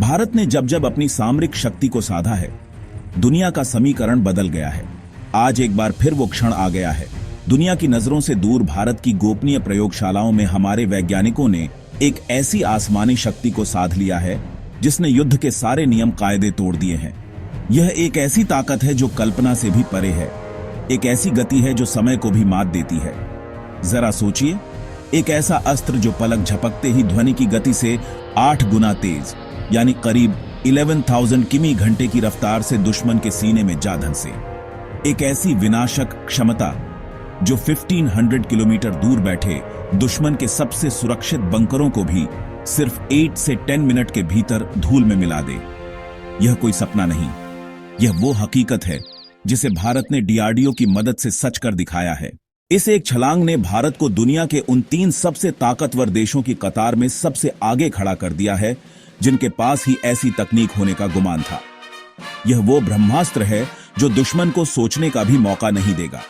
भारत ने जब जब अपनी सामरिक शक्ति को साधा है, दुनिया का समीकरण बदल गया है। आज एक बार फिर वो क्षण आ गया है। दुनिया की नजरों से दूर भारत की गोपनीय प्रयोगशालाओं में हमारे वैज्ञानिकों ने एक ऐसी आसमानी शक्ति को साध लिया है जिसने युद्ध के सारे नियम कायदे तोड़ दिए हैं। यह एक ऐसी ताकत है जो कल्पना से भी परे है, एक ऐसी गति है जो समय को भी मात देती है। जरा सोचिए, एक ऐसा अस्त्र जो पलक झपकते ही ध्वनि की गति से 8 गुना तेज, यानी करीब 11,000 किमी घंटे की रफ्तार से दुश्मन के सीने में जा धंसे। एक ऐसी विनाशक क्षमता जो 1500 किलोमीटर दूर बैठे दुश्मन के सबसे सुरक्षित बंकरों को भी सिर्फ 8 से 10 मिनट के भीतर धूल में मिला दे। यह कोई सपना नहीं, यह वो हकीकत है जिसे भारत ने डीआरडीओ की मदद से सच कर दिखाया है। इस एक छलांग ने भारत को दुनिया के उन 3 सबसे ताकतवर देशों की कतार में सबसे आगे खड़ा कर दिया है जिनके पास ही ऐसी तकनीक होने का गुमान था। यह वो ब्रह्मास्त्र है जो दुश्मन को सोचने का भी मौका नहीं देगा।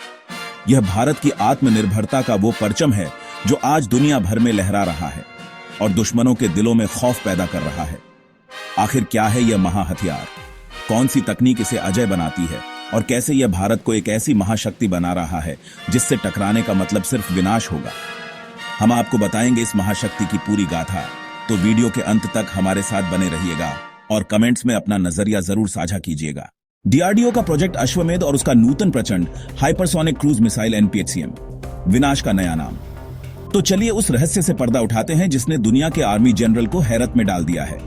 यह भारत की आत्मनिर्भरता का वो परचम है जो आज दुनिया भर में लहरा रहा है और दुश्मनों के दिलों में खौफ पैदा कर रहा है। आखिर क्या है यह महाहथियार? कौन सी तकनीक इसे अजय बनाती है और कैसे यह भारत को एक ऐसी महाशक्ति बना रहा है जिससे टकराने का मतलब सिर्फ विनाश होगा? हम आपको बताएंगे इस महाशक्ति की पूरी गाथा, तो वीडियो के अंत तक हमारे साथ बने रहिएगा और कमेंट्स में अपना नजरिया जरूर साझा कीजिएगा। डीआरडीओ का प्रोजेक्ट अश्वमेध और उसका नूतन प्रचंड हाइपरसोनिक क्रूज मिसाइल एनपीएचसीएम, विनाश का नया नाम। तो चलिए उस रहस्य से पर्दा उठाते हैं जिसने दुनिया के आर्मी जनरल को हैरत में डाल दिया है।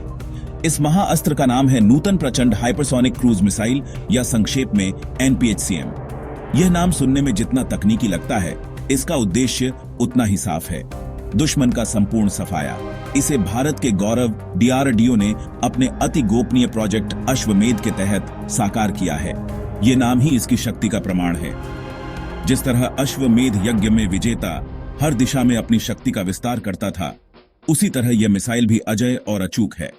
इस महाअस्त्र का नाम है नूतन प्रचंड हाइपरसोनिक क्रूज मिसाइल या संक्षेप में एनपीएचसीएम। यह नाम सुनने में जितना तकनीकी लगता है, इसका उद्देश्य उतना ही साफ है, दुश्मन का संपूर्ण सफाया। इसे भारत के गौरव डीआरडीओ ने अपने अति गोपनीय प्रोजेक्ट अश्वमेध के तहत साकार किया है। ये नाम ही इसकी शक्ति का प्रमाण है। जिस तरह अश्वमेध यज्ञ में विजेता हर दिशा में अपनी शक्ति का विस्तार करता था, उसी तरह यह मिसाइल भी अजय और अचूक है।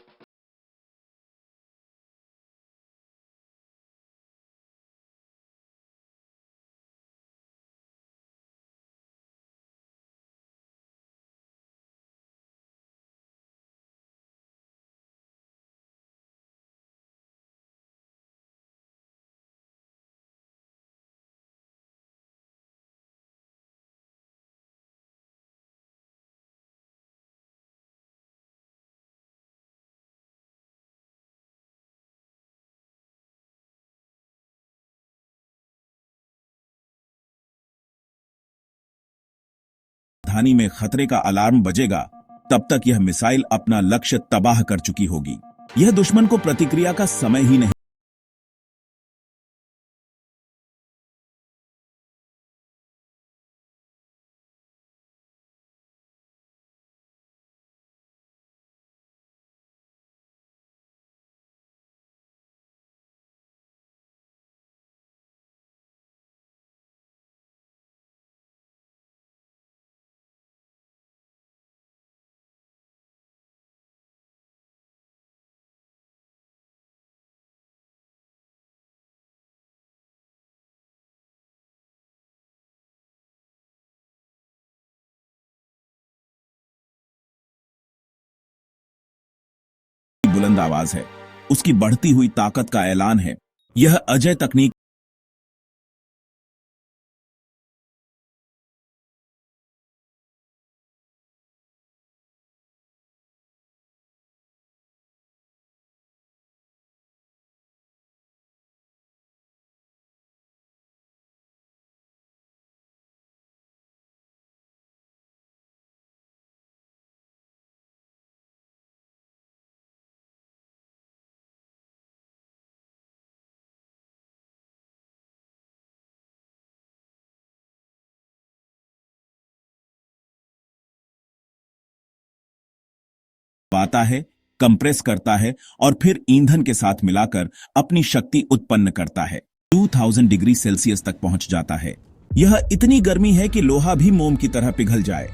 राजधानी में खतरे का अलार्म बजेगा, तब तक यह मिसाइल अपना लक्ष्य तबाह कर चुकी होगी। यह दुश्मन को प्रतिक्रिया का समय ही नहीं बुलंद आवाज है, उसकी बढ़ती हुई ताकत का ऐलान है। यह अजय तकनीक पाता है, कंप्रेस करता है और फिर ईंधन के साथ मिलाकर अपनी शक्ति उत्पन्न करता है। 2000 डिग्री सेल्सियस तक पहुंच जाता है। यह इतनी गर्मी है कि लोहा भी मोम की तरह पिघल जाए।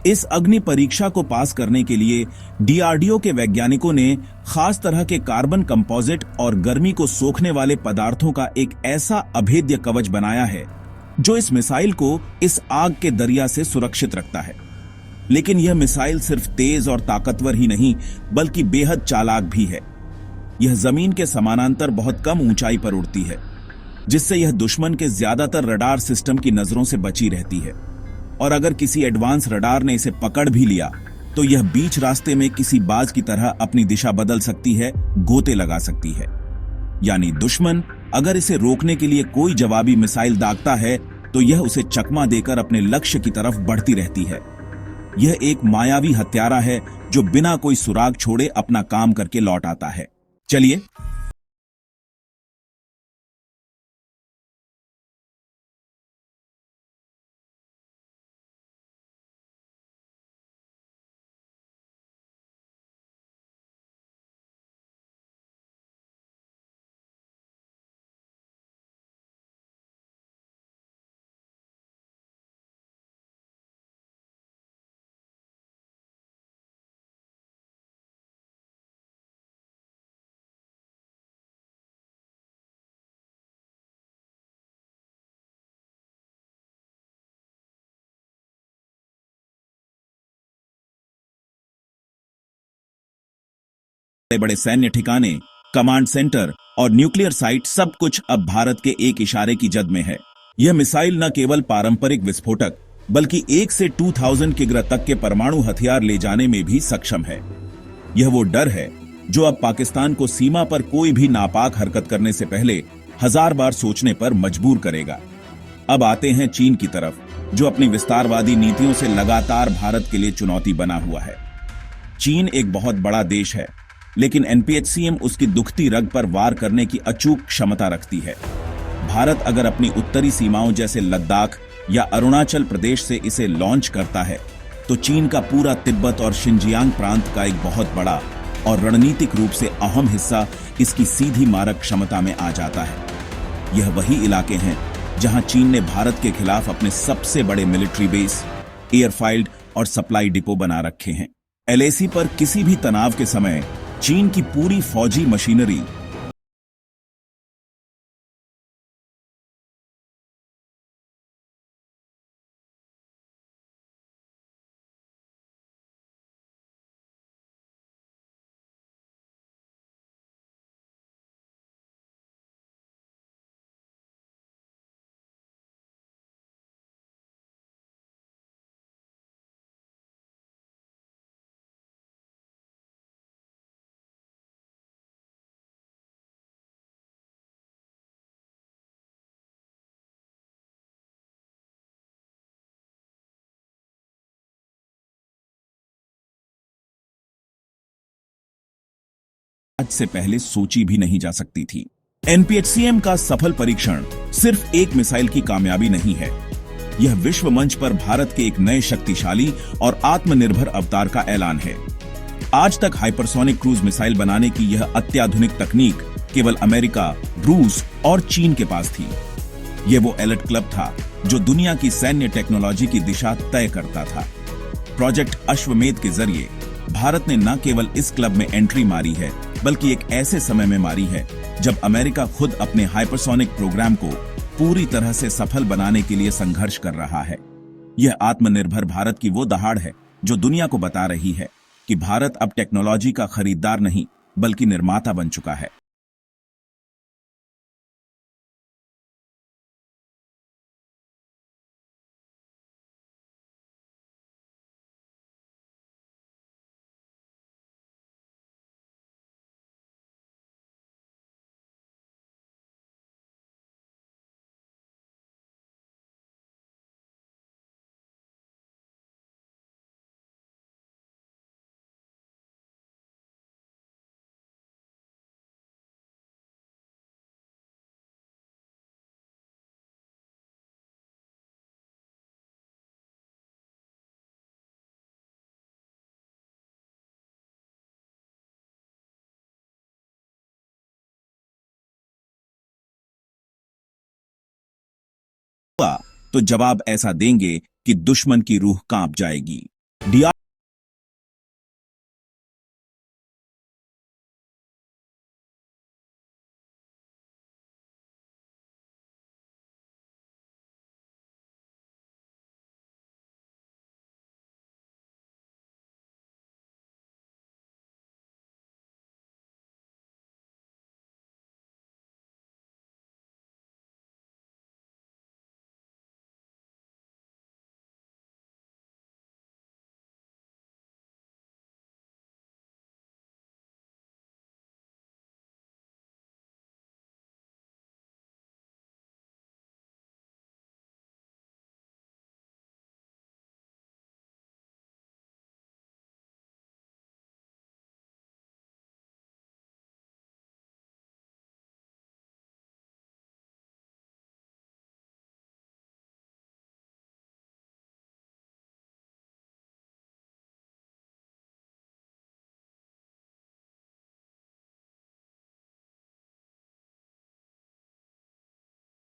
इस अग्नि परीक्षा को पास करने के लिए डीआरडीओ के वैज्ञानिकों ने खास तरह के कार्बन कंपोजिट और गर्मी को सोखने वाले पदार्थों का एक ऐसा अभेद्य कवच बनाया है जो इस मिसाइल को इस आग के दरिया से सुरक्षित रखता है। लेकिन यह मिसाइल सिर्फ तेज और ताकतवर ही नहीं बल्कि बेहद चालाक भी है। यह जमीन के समानांतर बहुत कम ऊंचाई पर उड़ती है, जिससे यह दुश्मन के ज्यादातर रडार सिस्टम की नजरों से बची रहती है। और अगर किसी एडवांस रडार ने इसे पकड़ भी लिया तो यह बीच रास्ते में किसी बाज की तरह अपनी दिशा बदल सकती है, गोते लगा सकती है। यानी दुश्मन अगर इसे रोकने के लिए कोई जवाबी मिसाइल दागता है तो यह उसे चकमा देकर अपने लक्ष्य की तरफ बढ़ती रहती है। यह एक मायावी हत्यारा है जो बिना कोई सुराग छोड़े अपना काम करके लौट आता है। चलिए बड़े बड़े सैन्य ठिकाने, कमांड सेंटर और न्यूक्लियर साइट सब कुछ अब भारत के एक इशारे की जद में है। यह मिसाइल न केवल पारंपरिक विस्फोटक बल्कि 1 से 2000 किग्रा तक के परमाणु हथियार ले जाने में भी सक्षम है। यह वो डर है जो अब पाकिस्तान को सीमा पर कोई भी नापाक हरकत करने से पहले 1000 बार सोचने पर मजबूर करेगा। अब आते हैं चीन की तरफ, जो अपनी विस्तारवादी नीतियों से लगातार भारत के लिए चुनौती बना हुआ है। चीन एक बहुत बड़ा देश है, लेकिन एनपीएचसीएम उसकी दुखती रग पर वार करने की अचूक क्षमता रखती है। भारत अगर अपनी उत्तरी सीमाओं जैसे लद्दाख या अरुणाचल प्रदेश से इसे लॉन्च करता है तो चीन का पूरा तिब्बत और शिनजियांग प्रांत का एक बहुत बड़ा और रणनीतिक रूप से अहम हिस्सा इसकी सीधी मारक क्षमता में आ जाता है। यह वही इलाके हैं जहां चीन ने भारत के खिलाफ अपने सबसे बड़े मिलिट्री बेस, एयरफील्ड और सप्लाई डिपो बना रखे हैं। एलएसी पर किसी भी तनाव के समय चीन की पूरी फौजी मशीनरी आज से पहले सोची भी नहीं जा सकती थी। एनपीएचसीएम का सफल परीक्षण सिर्फ एक मिसाइल की कामयाबी नहीं है, यह विश्व मंच पर भारत के एक नए शक्तिशाली और आत्मनिर्भर अवतार का ऐलान है। आज तक हाइपरसोनिक क्रूज मिसाइल बनाने की यह अत्याधुनिक तकनीक केवल अमेरिका, रूस और चीन के पास थी। यह वो एलिट क्लब था जो दुनिया की सैन्य टेक्नोलॉजी की दिशा तय करता था। प्रोजेक्ट अश्वमेध के जरिए भारत ने न केवल इस क्लब में एंट्री मारी है बल्कि एक ऐसे समय में मारी है जब अमेरिका खुद अपने हाइपरसोनिक प्रोग्राम को पूरी तरह से सफल बनाने के लिए संघर्ष कर रहा है। यह आत्मनिर्भर भारत की वो दहाड़ है जो दुनिया को बता रही है कि भारत अब टेक्नोलॉजी का खरीदार नहीं बल्कि निर्माता बन चुका है। तो जवाब ऐसा देंगे कि दुश्मन की रूह कांप जाएगी।